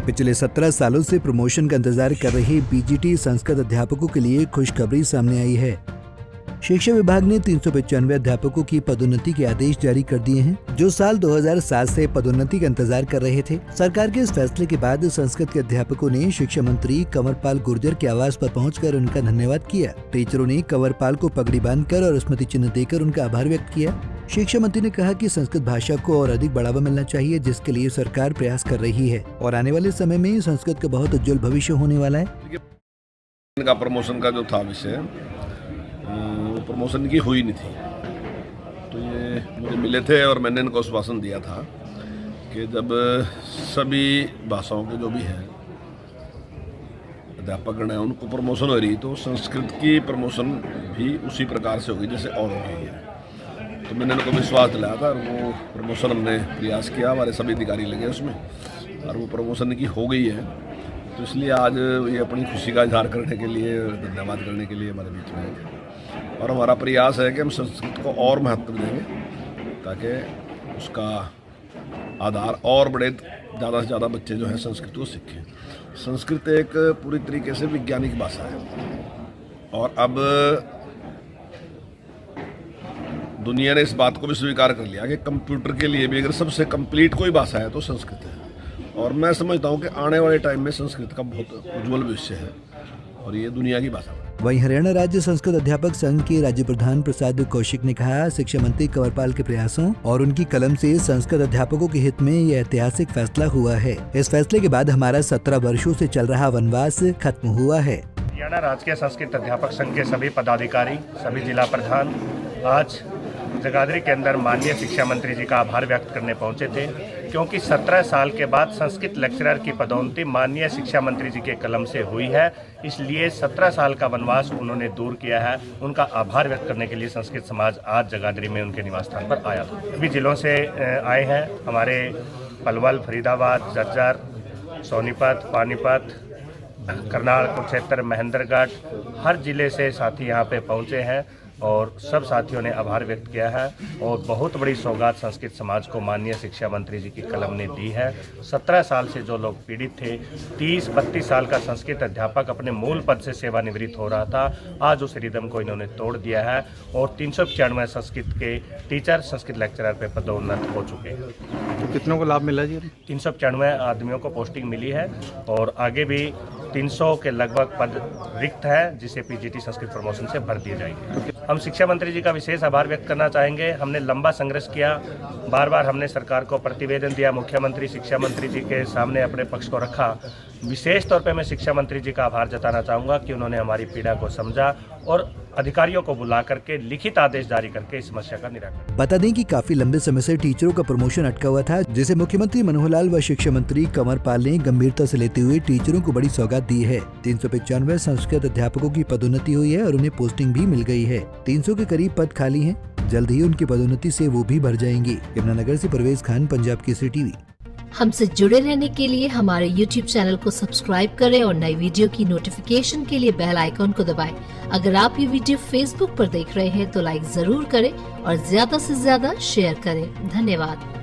पिछले 17 सालों से प्रमोशन का इंतजार कर रहे बीजीटी संस्कृत अध्यापकों के लिए खुशखबरी सामने आई है। शिक्षा विभाग ने 395 अध्यापकों की पदोन्नति के आदेश जारी कर दिए हैं, जो साल 2007 से पदोन्नति का इंतजार कर रहे थे। सरकार के इस फैसले के बाद संस्कृत के अध्यापकों ने शिक्षा मंत्री कंवरपाल गुर्जर के आवास पर पहुंचकर उनका धन्यवाद किया। टीचरों ने कंवरपाल को पगड़ी बांधकर और स्मृति चिन्ह देकर उनका आभार व्यक्त किया। शिक्षा मंत्री ने कहा कि संस्कृत भाषा को और अधिक बढ़ावा मिलना चाहिए, जिसके लिए सरकार प्रयास कर रही है और आने वाले समय में संस्कृत का बहुत उज्जवल भविष्य होने वाला है। इनका प्रमोशन का जो था विषय, प्रमोशन की हुई नहीं थी, तो ये मुझे मिले थे और मैंने इनको आश्वासन दिया था कि जब सभी भाषाओं के जो भी हैं अध्यापकगण हैं उनको प्रमोशन हो रही, तो संस्कृत की प्रमोशन भी उसी प्रकार से होगी जैसे और हो रही है। तो मैंने उनको विश्वास दिलाया था और वो प्रमोशन हमने प्रयास किया, हमारे सभी अधिकारी लगे उसमें और वो प्रमोशन की हो गई है। तो इसलिए आज ये अपनी खुशी का इजहार करने के लिए, धन्यवाद करने के लिए हमारे बीच में है और हमारा प्रयास है कि हम संस्कृत को और महत्व देंगे ताकि उसका आधार और बड़े ज़्यादा से ज़्यादा बच्चे जो है संस्कृत को सीखें। संस्कृत एक पूरी तरीके से वैज्ञानिक भाषा है और अब दुनिया ने इस बात को भी स्वीकार कर लिया कि कंप्यूटर के लिए भी अगर सबसे कंप्लीट कोई भाषा है तो संस्कृत है। और मैं समझता हूँ कि आने वाले टाइम में संस्कृत का बहुत उज्ज्वल भविष्य है और ये दुनिया की भाषा है। वहीं हरियाणा राज्य संस्कृत अध्यापक संघ के राज्य प्रधान प्रसाद कौशिक ने कहा, शिक्षा मंत्री कंवरपाल के प्रयासों और उनकी कलम से संस्कृत अध्यापकों के हित में यह ऐतिहासिक फैसला हुआ है। इस फैसले के बाद हमारा 17 वर्षों से चल रहा वनवास खत्म हुआ है। हरियाणा राज्य संस्कृत अध्यापक संघ के सभी पदाधिकारी, सभी जिला प्रधान आज जगाधरी के अंदर माननीय शिक्षा मंत्री जी का आभार व्यक्त करने पहुंचे थे, क्योंकि 17 साल के बाद संस्कृत लेक्चरर की पदोन्नति माननीय शिक्षा मंत्री जी के कलम से हुई है। इसलिए 17 साल का वनवास उन्होंने दूर किया है। उनका आभार व्यक्त करने के लिए संस्कृत समाज आज जगाधरी में उनके निवास स्थान पर आया था। सभी जिलों से आए हैं, हमारे पलवल, फरीदाबाद, झज्जर, सोनीपत, पानीपत, करनाल, कुरुक्षेत्र, महेंद्रगढ़, हर जिले से साथी यहाँ पे पहुँचे हैं और सब साथियों ने आभार व्यक्त किया है और बहुत बड़ी सौगात संस्कृत समाज को माननीय शिक्षा मंत्री जी की कलम ने दी है। 17 साल से जो लोग पीड़ित थे, 30-32 साल का संस्कृत अध्यापक अपने मूल पद से सेवानिवृत्त हो रहा था, आज उस रिदम को इन्होंने तोड़ दिया है और 395 संस्कृत के टीचर, संस्कृत लेक्चरर पे पदोन्नत हो चुके हैं। तो कितनों को लाभ मिला जी? 395 आदमियों को पोस्टिंग मिली है और आगे भी 300 के लगभग पद रिक्त है, जिसे पीजीटी संस्कृत प्रमोशन से भर दिए जाएंगे। हम शिक्षा मंत्री जी का विशेष आभार व्यक्त करना चाहेंगे। हमने लंबा संघर्ष किया, बार बार हमने सरकार को प्रतिवेदन दिया, मुख्यमंत्री, शिक्षा मंत्री जी के सामने अपने पक्ष को रखा। विशेष तौर पे मैं शिक्षा मंत्री जी का आभार जताना चाहूँगा कि उन्होंने हमारी पीड़ा को समझा और अधिकारियों को बुला करके लिखित आदेश जारी करके इस समस्या का निराकरण। बता दें कि काफी लंबे समय से टीचरों का प्रमोशन अटका हुआ था, जिसे मुख्यमंत्री मनोहर लाल व शिक्षा मंत्री कंवरपाल ने गंभीरता से लेते हुए टीचरों को बड़ी सौगात दी है। 395 संस्कृत अध्यापकों की पदोन्नति हुई है और उन्हें पोस्टिंग भी मिल गई है। 300 के करीब पद खाली हैं। जल्द ही उनकी पदोन्नति से वो भी भर जाएंगे। यमुनानगर से परवेज खान, पंजाब केसरी टीवी। हमसे जुड़े रहने के लिए हमारे YouTube चैनल को सब्सक्राइब करें और नई वीडियो की नोटिफिकेशन के लिए बेल आइकॉन को दबाएं। अगर आप ये वीडियो Facebook पर देख रहे हैं तो लाइक जरूर करें और ज्यादा से ज्यादा शेयर करें। धन्यवाद।